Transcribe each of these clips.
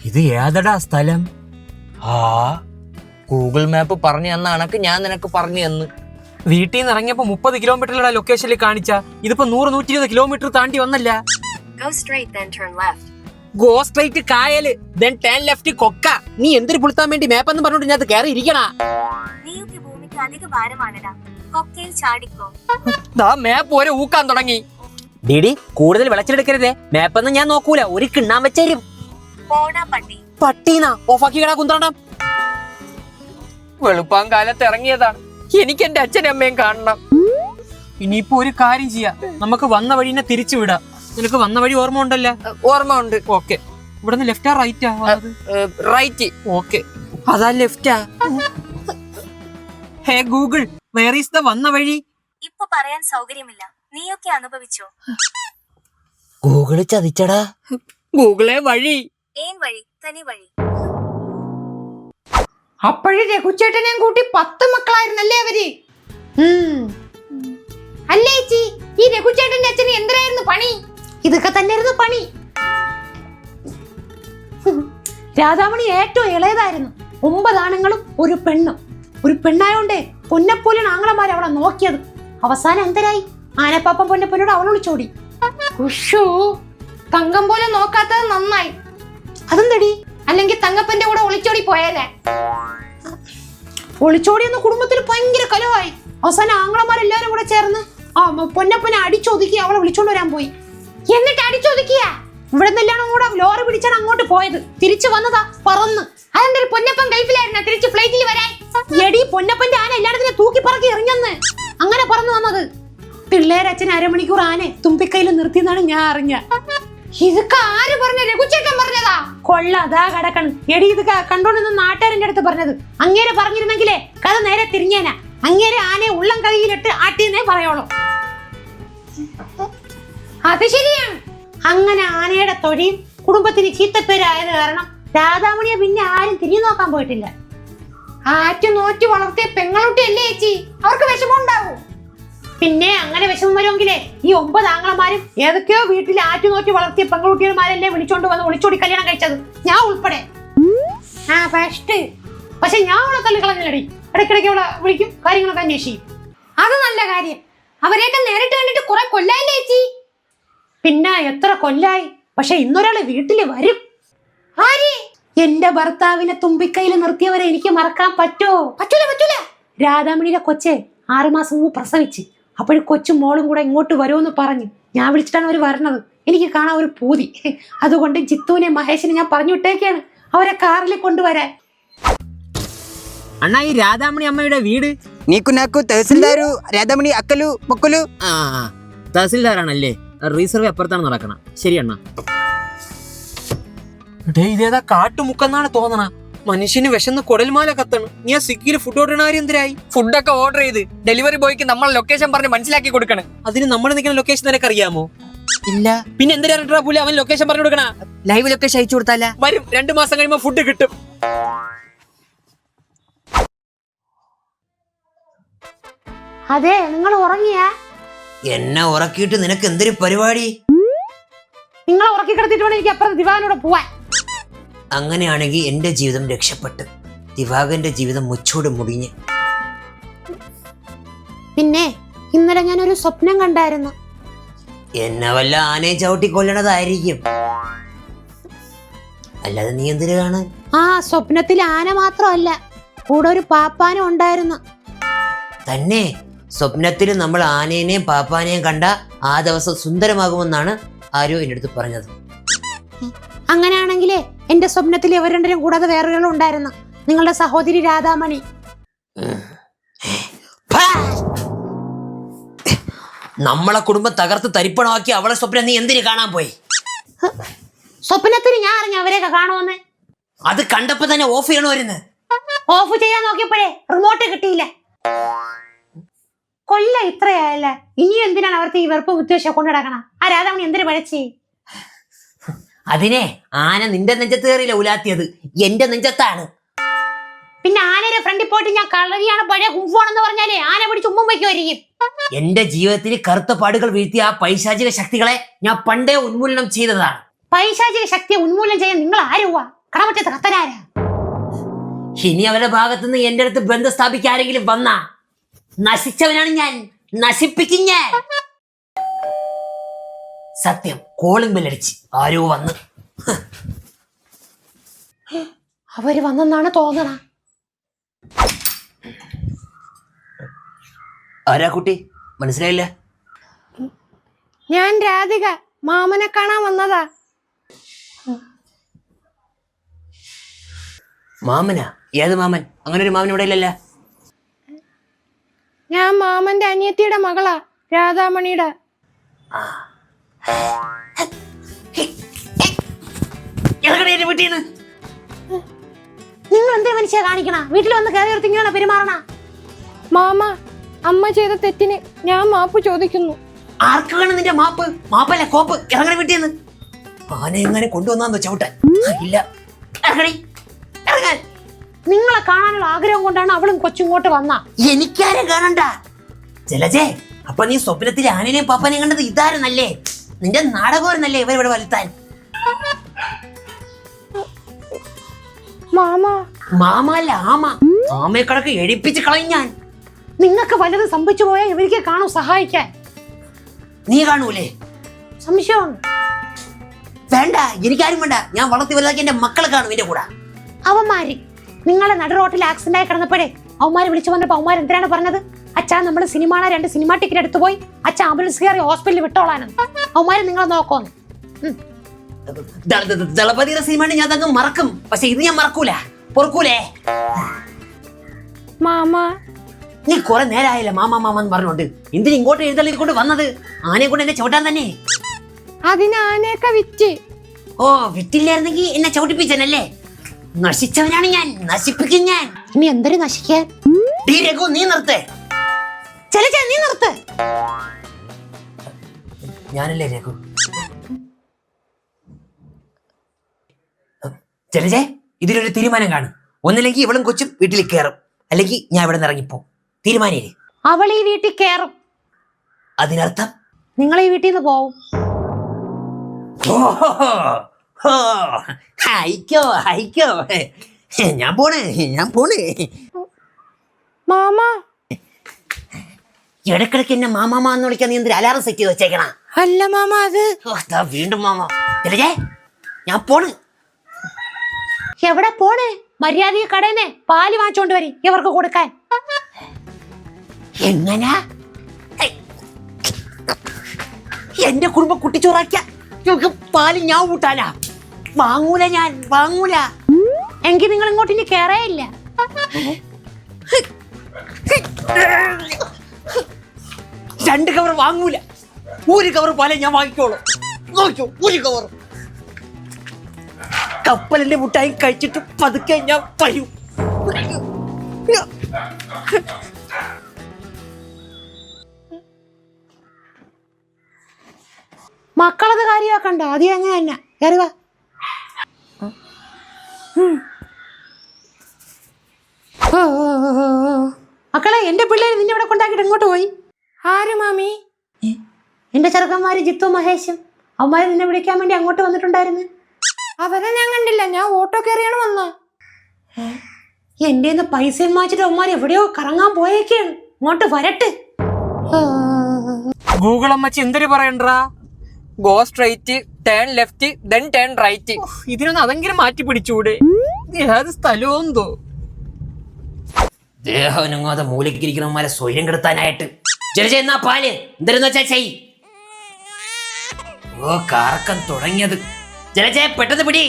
ഇത് ഏതടാ സ്ഥലം? ആ ഗൂഗിൾ മാപ്പ് പറഞ്ഞു തന്ന കണക്ക് ഞാൻ നിനക്ക് പറഞ്ഞു തന്നു. വീട്ടിൽ നിന്ന് ഇറങ്ങിയപ്പോ 30 കിലോമീറ്ററിലുള്ള ലൊക്കേഷനിൽ കാണിച്ച ഇതിപ്പോ 100-120 കിലോമീറ്റർ താണ്ടി വന്നല്ല. ഗോ സ്ട്രൈറ്റ് കായല്, then turn left കൊക്ക. നീ എന്തൊരു പുളുത്താൻ വേണ്ടി മാപ്പെന്ന് പറഞ്ഞോണ്ട് ഞാൻ കയറി ഇരിക്കണ. മാപ്പ് ഓരോ ഊക്കാൻ തുടങ്ങി. ഡിഡി കൂടുതൽ വിളച്ചെടുക്കരുതേ, മാപ്പൊന്നും ഞാൻ നോക്കൂല, ഒരു കിണ്ണാൻ വെച്ചേരും. പട്ടീനാ ഓഫാക്കി കടാ കുന്തണം. വെളുപ്പാൻ കാലത്ത് ഇറങ്ങിയതാണ്, എനിക്ക് എന്റെ അച്ഛനും അമ്മയും കാണണം. ഇനിയിപ്പോ ഒരു കാര്യം ചെയ്യാം, നമുക്ക് വന്ന വഴിനെ തിരിച്ചു വിടാം. നിനക്ക് വന്ന വഴി ഓർമ്മ ഉണ്ടല്ലോ? ഓർമ്മ ഉണ്ട്. ഓക്കെ, ഇവിടുന്ന് ലെഫ്റ്റാ റൈറ്റാ? റൈറ്റ്. ഓക്കെ, അതാ ലെഫ്റ്റാ. Hey Google, where is the വന്ന വഴി? ഇപ്പൊ പറയാൻ സൗകര്യമില്ല, നീയൊക്കെ അനുഭവിച്ചോ. ഗൂഗിള് ചതിച്ചടാ. ഗൂഗിളെ വഴി ഏൻ വഴി, തനി വഴി. അപ്പോഴേ രഘുചേട്ടനെയും കൂട്ടി 10 മക്കളായിരുന്നല്ലേ അവര്? അല്ലേ ചേച്ചി, ഈ രഘുചേട്ടന്റെ അച്ഛന് എന്തിനായിരുന്നു പണി? ഇതൊക്കെ തന്നെയായിരുന്നു പണി. രാധാമണി ഏറ്റവും ഇളയതായിരുന്നു. 9 ആണുങ്ങളും ഒരു പെണ്ണും. ഒരു പെണ്ണായോണ്ടേ പൊന്നപ്പോലെയാണ് ആങ്ങളമാർ അവളെ നോക്കിയത്. അവസാനം എന്തരായി? ആനപ്പാപ്പൻ പൊന്നപ്പോനോട് അവൾ വിളിച്ചോടി. ഉഷു, തങ്കം പോലെ നോക്കാത്തത് നന്നായി. അതെന്തടി? അല്ലെങ്കിൽ തങ്കപ്പന്റെ കൂടെ ഒളിച്ചോടി പോയാലേ. ഒളിച്ചോടിയെന്ന കുടുംബത്തിൽ ഭയങ്കര കലവായി. അവസാനം ആങ്ങളമാരെല്ലാരും കൂടെ ചേർന്ന് പൊന്നപ്പനെ അടിച്ചൊതുക്കി അവളെ വിളിച്ചോണ്ട് വരാൻ പോയി. എന്നിട്ട് അടിച്ചൊതുക്കിയ ഇവിടെ നിന്നെല്ലാം കൂടെ ലോറി പിടിച്ചാണ് അങ്ങോട്ട് പോയത്. തിരിച്ചു വന്നതാ പറന്ന്. അതെന്തൊരു പൊന്നപ്പൻ ഗൾഫിലായിരുന്ന തിരിച്ച് ഫ്ലൈറ്റിൽ വരാൻ. എടി, പൊന്നപ്പന്റെ ആന എല്ലായിടത്തിനും തൂക്കി പറക്കി എറിഞ്ഞെന്ന്. അങ്ങനെ പറന്നു വന്നത്. പിള്ളേരച്ഛൻ അരമണിക്കൂർ ആനെ തുമ്പിക്കൈയിൽ നിർത്തിയെന്നാണ് ഞാൻ അറിഞ്ഞ. ഇതൊക്കെ ആര് പറഞ്ഞ? രഘുചേട്ടൻ പറഞ്ഞതാ. കൊള്ളാതാ കിടക്കണം. എടി, ഇത് കണ്ടോണ്ടെന്ന് നാട്ടുകാരന്റെ അടുത്ത് പറഞ്ഞത്. അങ്ങേരെ പറഞ്ഞിരുന്നെങ്കിലേ കഥ നേരെ തിരിഞ്ഞേനാ. അങ്ങേരെ ആനയെ ഉള്ളം കൈയിലിട്ട് ആട്ടിയെന്നേ പറയുള്ളൂ. അത് ശരിയാണ്. അങ്ങനെ ആനയുടെ തൊഴിയും കുടുംബത്തിന് ചീത്തപ്പേരായത് കാരണം രാധാമണിയെ പിന്നെ ആരും തിരിഞ്ഞു നോക്കാൻ പോയിട്ടില്ല. ആറ്റു നോറ്റു വളർത്തിയ പെങ്ങളുട്ടിയല്ലേ ചേച്ചി, അവർക്ക് വിഷമം ഉണ്ടാവും. പിന്നെ അങ്ങനെ വിഷമം വരുമെങ്കിലേ ഈ 9 ആങ്ങളമാരും ഏതൊക്കെയോ വീട്ടിൽ ആറ്റു നോറ്റി വളർത്തിയ പെങ്ങളുട്ടിയന്മാരല്ലേ വിളിച്ചോണ്ട് വന്ന് ഒളിച്ചോടി കല്യാണം കഴിച്ചത്, ഞാൻ ഉൾപ്പെടെ. പക്ഷെ ഞാൻ അവളെ തള്ളിക്കളഞ്ഞടി. ഇടയ്ക്കിടയ്ക്ക് അവളെ വിളിക്കും, കാര്യങ്ങളൊക്കെ അന്വേഷിക്കും. അത് നല്ല കാര്യം. അവരെയൊക്കെ നേരിട്ട് കണ്ടിട്ട് കുറെ കൊല്ലായില്ലേ ചേച്ചി? പിന്നെ എത്ര കൊല്ലായി. പക്ഷെ ഇന്നൊരാള് വീട്ടില് വരും. ആര്? എന്റെ ഭർത്താവിനെ തുമ്പിക്കൈയിൽ നിർത്തിയവരെ എനിക്ക് മറക്കാൻ പറ്റുമോ? പറ്റൂല. രാധാമണിയുടെ കൊച്ചെ 6 മാസം മുമ്പ് പ്രസവിച്ച്. അപ്പോഴും കൊച്ചും മോളും കൂടെ ഇങ്ങോട്ട് വരുമെന്ന് പറഞ്ഞു. ഞാൻ വിളിച്ചിട്ടാണ് അവർ വരണത്. എനിക്ക് കാണാൻ ഒരു പൂതി. അതുകൊണ്ട് ജിത്തുവിനെ മഹേഷിനെ ഞാൻ പറഞ്ഞു വിട്ടേക്കാണ് അവരെ കാറിൽ കൊണ്ടുവരാൻ. അണ്ണാ, ഈ രാധാമണി അമ്മയുടെ വീട്? നീക്കു നാക്കു തഹസിൽദാരു രാധാമണി അക്കലു മൊക്കലു. തഹസിൽദാറാണല്ലേ? റീസർവേ അപ്പുറത്താണ് നടക്കണം. ശരി അണ്ണാ. ഇതേതാ കാട്ടുമുക്കെന്നാണ് തോന്നണ. മനുഷ്യന് വിശന്ന് കുടൽമാല കത്തണ്. നീ ആ സ്വിഗ്ഗിയിൽ ഫുഡ് ഓർഡർ കാര്യം എന്തിനായി? ഫുഡൊക്കെ ഓർഡർ ചെയ്ത് ഡെലിവറി ബോയ്ക്ക് നമ്മൾ ലൊക്കേഷൻ പറഞ്ഞ് മനസ്സിലാക്കി കൊടുക്കണം. അതിന് നമ്മൾ നിൽക്കുന്ന ലൊക്കേഷൻ നിനക്ക് അറിയാമോ? ഇല്ല. പിന്നെ എന്തിനാ പോലെ അവൻ ലൊക്കേഷൻ പറഞ്ഞു കൊടുക്കണ? ലൈവ് ലൊക്കേഷൻ അയച്ചു കൊടുത്താല വരും. 2 മാസം കഴിയുമ്പോ ഫുഡ് കിട്ടും. അതെ, നിങ്ങൾ ഉറങ്ങിയ? എന്നെ ഉറക്കിയിട്ട് നിനക്ക് എന്തൊരു പരിപാടി? നിങ്ങളെ ഉറക്കി കിടത്തിട്ട് വേണം എനിക്ക് അപ്പുറത്ത് ദിവാനോട് പോവാൻ. അങ്ങനെയാണെങ്കിൽ എന്റെ ജീവിതം രക്ഷപ്പെട്ടു. ദിവാകരന്റെ ജീവിതം മുച്ചോട് മുടിഞ്ഞ്. പിന്നെ ഇന്നലെ ഞാനൊരു സ്വപ്നം കണ്ടായിരുന്നു. എന്നെ വല്ല ആനയെ ചവിട്ടി കൊല്ലണതായിരിക്കും. അല്ലാതെ നീ എന്തിനു കാണാൻ? ആ സ്വപ്നത്തിൽ ആന മാത്രമല്ല, കൂടെ ഒരു പാപ്പാനും ഉണ്ടായിരുന്നു. തന്നെ? സ്വപ്നത്തിൽ നമ്മൾ ആനേനെയും പാപ്പാനെയും കണ്ട ആ ദിവസം സുന്ദരമാകുമെന്നാണ് ആരോ എന്റെ അടുത്ത് പറഞ്ഞത്. അങ്ങനെയാണെങ്കിലേ എന്റെ സ്വപ്നത്തിൽ ഇവർ രണ്ടും കൂടാതെ വേറൊരാളും ഉണ്ടായിരുന്നു, നിങ്ങളുടെ സഹോദരി രാധാമണി. നമ്മളെ കുടുംബം തകർത്ത് തരിപ്പണമാക്കി അവളെ സ്വപ്നം നീ എന്തിനു കാണാൻ പോയി? സ്വപ്നത്തിൽ ഞാൻ അറിഞ്ഞു അവരെയൊക്കെ കാണുമെന്ന്. അത് കണ്ടപ്പോ തന്നെ ഓഫ് ചെയ്യണോ വരുന്നത്? ഓഫ് ചെയ്യാൻ നോക്കിയപ്പോഴേ റിമോട്ട് കിട്ടിയില്ല. കൊല്ല ഇത്രയായല്ലേ, ഇനി എന്തിനാണ് അവർക്ക് ഈ വെറുപ്പ് വിദ്വേഷം കൊണ്ടുനടക്കണം? ആ രാധാമണി എന്തിനു പഴച്ചി? അതിനെ ആന നിന്റെ നെഞ്ചത്ത് കയറിയില്ല ഉലാത്തിയത്, എന്റെ നെഞ്ചത്താണ്. പിന്നെ ആനയുടെ ഫ്രണ്ടിൽ പോയിട്ട് ഞാൻ കളരിയാണ് പഴയ കുംഫാണെന്ന് പറഞ്ഞാലേ ആന പിടിച്ച് ഉമ്മ വയ്ക്കുമായിരിക്കും. എന്റെ ജീവിതത്തിൽ കറുത്ത പാടുകൾ വീഴ്ത്തിയ ആ പൈശാചിക ശക്തികളെ ഞാൻ പണ്ടേ ഉന്മൂലനം ചെയ്തതാണ്. പൈശാചിക ശക്തിയെ ഉന്മൂലനം ചെയ്യാൻ നിങ്ങൾ ആരുവാ? കടമറ്റത്ത് കത്തനാരാ? ഇനി അവരുടെ ഭാഗത്തുനിന്ന് എന്റെ അടുത്ത് ബന്ധം സ്ഥാപിക്കാൻ ആരെങ്കിലും വന്നാ നശിച്ചവനാണ് ഞാൻ, നശിപ്പിക്കും ഞാൻ. സത്യം, കോളിംഗ് ബെല്ലടിച്ച് ആരോ വന്ന്. അവര് വന്നെന്നാണ് തോന്നണ. ആരാ കുട്ടി? മനസ്സിലായില്ല. ഞാൻ രാധിക, മാമനെ കാണാൻ വന്നതാ. മാമനാ? ഏത് മാമൻ? അങ്ങനെ ഒരു മാമൻ ഇവിടെ ഇല്ലല്ല. ഞാൻ മാമന്റെ അനിയത്തിയുടെ മകളാ, രാധാമണിയുടെ. നിങ്ങൾ എന്തേ മനുഷ്യ കാണിക്കണ? വീട്ടിൽ വന്ന് കയറി ഇങ്ങനെ പെരുമാറണ? മാമ, അമ്മ ചെയ്ത തെറ്റിന് ഞാൻ മാപ്പ് ചോദിക്കുന്നു. ആർക്കാണ് നിന്റെ മാപ്പ്? മാപ്പല്ല കോപ്പ്. ഇറങ്ങണ വീട്ടിന്ന്. ആന എങ്ങനെ കൊണ്ടുവന്നാന്നോ ചവിട്ടാൻ? ഇല്ല, ഇറങ്ങണേ, ഇറങ്ങാൻ. നിങ്ങളെ കാണാനുള്ള ആഗ്രഹം കൊണ്ടാണ് അവളും കൊച്ചിങ്ങോട്ട് വന്ന. എനിക്കാരും കാണണ്ട. ജലജേ, അപ്പൊ നീ സ്വപ്നത്തിൽ ആനനെയും പാപ്പനെയും കണ്ടത് ഇതായിരുന്നല്ലേ? നിന്റെ നാടകമായിരുന്നല്ലേ ഇവരിവിടെ വരുത്താൻ? മാമ. മാമല്ല ആമ. ആമയെ കണക്ക് എഴിപ്പിച്ച് കളയും ഞാൻ. നിങ്ങൾക്ക് വല്ലത് സംഭവിച്ചു പോയാൽ ഇവർക്ക് കാണും സഹായിക്കാൻ. നീ കാണൂലേ? സംശയമുണ്ട്. വേണ്ട, എനിക്കാരും വേണ്ട. ഞാൻ വളർത്തി വലുതാക്കി എന്റെ മക്കളെ കാണും എന്റെ കൂടെ. അവന്മാര് നിങ്ങളെ നടു റോട്ടിൽ ആക്സിഡന്റ് ആയി കിടന്നപ്പോഴേ അവന്മാര് വിളിച്ചു വന്നപ്പോ അവന്മാർ എന്തിനാണ് പറഞ്ഞത്? അച്ഛാ, നമ്മള് സിനിമ 2 സിനിമ ടിക്കറ്റ് എടുത്തു പോയി, അച്ഛാ ആംബുലൻസ് കയറി ഹോസ്പിറ്റലിൽ വിട്ടോളാനെന്ന്. അവന്മാര് നിങ്ങളെ നോക്കോന്ന്. ദളപതിയുടെ സിനിമ ഞാൻ തങ്ങ് മറക്കും, പക്ഷെ ഇത് ഞാൻ മറക്കൂല, പൊറക്കൂലേ. മാമ, നീ കുറെ നേരമായില്ല മാമാ മാമാന്ന് പറഞ്ഞോണ്ട്. എന്തിന് ഇങ്ങോട്ട് എഴുന്നള്ളിക്കൊണ്ട് വന്നത്? ആനയെ കൊണ്ട് എന്നെ ചവിട്ടാൻ തന്നെ. അതിന് ആനയൊക്കെ വിറ്റ്. ഓ, വിറ്റില്ലായിരുന്നെങ്കിൽ എന്നെ ചവിട്ടിപ്പിച്ചനല്ലേ? നശിച്ചവനാണ് ഞാൻ, നശിപ്പിക്കും ഞാൻ. ഇനി എന്തൊരു നശിക്കാൻ? രഘു, നീ നിർത്തേ. നീ നിർത്ത്. ഞാനല്ലേ രഘു? ജലജേ, ഇതിലൊരു തീരുമാനം കാണും. ഒന്നില്ലെങ്കിൽ ഇവളും കൊച്ചും വീട്ടിൽ കയറും, അല്ലെങ്കിൽ ഞാൻ ഇവിടെ നിന്ന് ഇറങ്ങിപ്പോ. തീരുമാനേ? അവൾ ഈ വീട്ടിൽ കയറും. അതിനർത്ഥം നിങ്ങൾ ഈ വീട്ടിൽ നിന്ന് പോവും. അയക്കോ അയക്കോ, ഞാൻ പോണേ. മാമ, ഇടക്കിടക്ക് എന്നെ മാമാ എന്ന് വിളിക്കാൻ നീ എന്തൊരു അലാറം സെറ്റ് ചെയ്ത് വെച്ചേക്കണ? അല്ല മാമ, അത് വീണ്ടും മാമ. ജലജേ, ഞാൻ പോണ്. എവിടെ പോണേ? മര്യാദയെ കടേനെ പാല് വാങ്ങിച്ചോണ്ട് വരി, ഇവർക്ക് കൊടുക്കാൻ. എങ്ങനാ? എന്റെ കുടുംബം കുട്ടിച്ചോറാക്കിയ പാല് ഞാൻ കൂട്ടാനാ? വാങ്ങൂല, ഞാൻ വാങ്ങൂല. എങ്കിൽ നിങ്ങൾ ഇങ്ങോട്ട് ഇനി കേറേയില്ല. 2 കവർ വാങ്ങൂല, 1 കവർ പാലേ ഞാൻ വാങ്ങിക്കോളൂ. നോക്കിയോ, 1 കവർ. കപ്പലിന്റെ മുട്ടായി കഴിച്ചിട്ട് പതുക്കെ ഞാൻ വരും. മക്കളത് കാര്യമാക്കണ്ട, ആദ്യം അങ്ങനെ തന്നെ കയറി വാ. മക്കളെ, എന്റെ പിള്ളേര് നിന്നെ ഇവിടെ കൊണ്ടാക്കിട്ട് എങ്ങോട്ട് പോയി? ആര് മാമി? എന്റെ ചെറുക്കന്മാര് ജിത്തു മഹേഷും. അവന്മാര് നിന്നെ വിളിക്കാൻ വേണ്ടി അങ്ങോട്ട് വന്നിട്ടുണ്ടായിരുന്നു. അവരെ ഞാൻ കണ്ടില്ല, ഞാൻ ഓട്ടോ കയറിയാണ് വന്ന. എന്റെ പൈസയും വാങ്ങിച്ചിട്ട് അവന്മാര് എവിടെയോ കറങ്ങാൻ പോയേക്കാണ്. ഇങ്ങോട്ട് വരട്ടെ. ഗൂഗിൾ അമ്മച്ചി എന്തൊരു പറയണ്ടാ? Go straight, turn left, then turn right. ഇതിനൊന്ന് അതെങ്കിലും മാറ്റി പിടിച്ചൂടെ? ഏത് സ്ഥലമോന്തോ. ദേഹനങ്ങാതെ മൂലക്കിരിക്കണമാരെ സ്വയം കെടുത്താനായിട്ട്. ജലജ, എന്നാ പാല് എന്തെന്ന് വെച്ചാ ചെയ്. ഓ, കറക്കം തുടങ്ങിയത്. ജലജ, പെട്ടെന്ന് പിടി.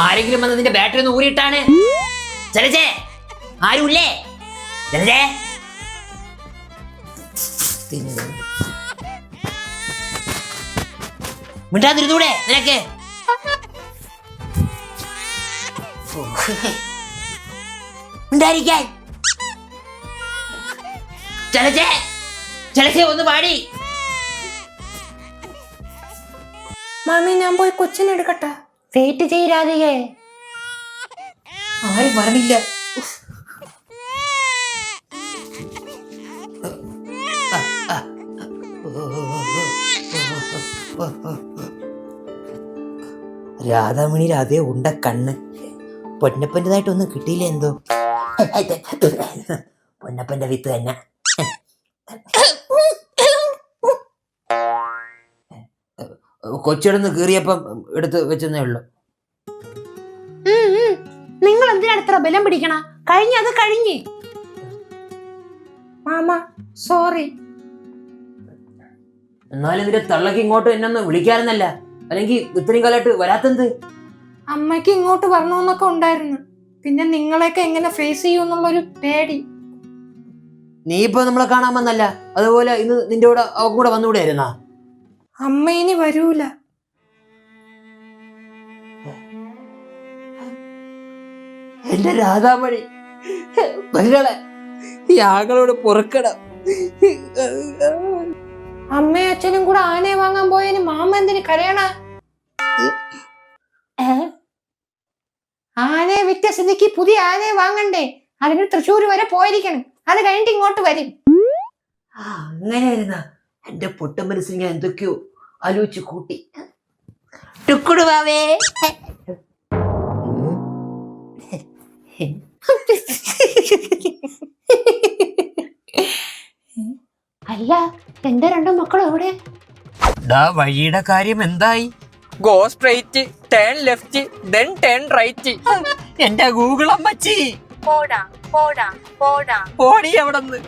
ആരെങ്കിലും വന്ന് നിന്റെ ബാറ്ററി ഒന്ന് ഊരിയിട്ടാണ്. ജലജ, ആരുമില്ലേ? ജലജ, മിണ്ടാതിരുന്നൂടെ നിനക്ക്? മിണ്ടായിരിക്കാൻ. ജലജ, ജലജ ഒന്ന് പാടി. മാമി, ഞാൻ പോയി കൊച്ചിനെ എടുക്കട്ടെ. വെയിറ്റ് ചെയ്യരാധികേ. ആരും വരണില്ല. രാധാമണിയിൽ അതേ ഉണ്ട കണ്ണ്. പൊന്നപ്പൻ്റെതായിട്ടൊന്നും കിട്ടിയില്ല എന്തോ. പൊന്നപ്പന്റെ വിത്ത് തന്നെ. കൊച്ചിടന്ന് കീറിയപ്പം എടുത്ത് വെച്ചെന്നേ ഉള്ളു. നിങ്ങൾ എന്തിനാണ് ഇത്ര ബലം പിടിക്കണ? അത് കഴിഞ്ഞ് മാമ സോറി. എന്നാലും ഇതിന്റെ തള്ളക്ക് ഇങ്ങോട്ട് എന്നെ ഒന്ന് വിളിക്കാറുന്നല്ല, അല്ലെങ്കിൽ ഇത്രയും കാലമായിട്ട് വരാത്തെന്ത്? അമ്മയ്ക്ക് ഇങ്ങോട്ട് വരണമെന്നൊക്കെ ഉണ്ടായിരുന്നു, പിന്നെ നിങ്ങളെയൊക്കെ എങ്ങനെ ഫേസ് ചെയ്യുമെന്നുള്ളൊരു പേടി. നീ ഇപ്പൊ നമ്മളെ കാണാൻ വന്നല്ല, അതുപോലെ ഇന്ന് നിന്റെ കൂടെ അവൻ കൂടെ വന്നുകൂടെയായിരുന്നാ? അമ്മ ഇനി വരൂല. എന്റെ രാധാമണി മകളെ, ഞങ്ങളോട് പൊറുക്കണം. അമ്മയും അച്ഛനും കൂടെ ആനയെ വാങ്ങാൻ പോയതിന് മാമ എന്തിന് കരയണ? ആനയെ വിറ്റ സ്ഥിതിക്ക് പുതിയ ആനയെ വാങ്ങണ്ടേ? അതിന് തൃശ്ശൂർ വരെ പോയിരിക്കണം, അത് കഴിഞ്ഞിട്ട് ഇങ്ങോട്ട് വരും. അങ്ങനെയായിരുന്ന എന്റെ പൊട്ട മനസ്സിൽ ഞാൻ എന്തൊക്കെയോ ആലോചിച്ച് കൂട്ടി. ടുക്കുടുവാവേ. അല്ല, എന്റെ രണ്ടു മക്കളും എവിടെ? വഴിയുടെ കാര്യം എന്തായി? Go straight, turn left, then turn right. എന്റെ ഗൂഗിൾ അമ്മച്ചി പോടാ പോടാ പോടാ. ഓടി എവിടെന്ന്?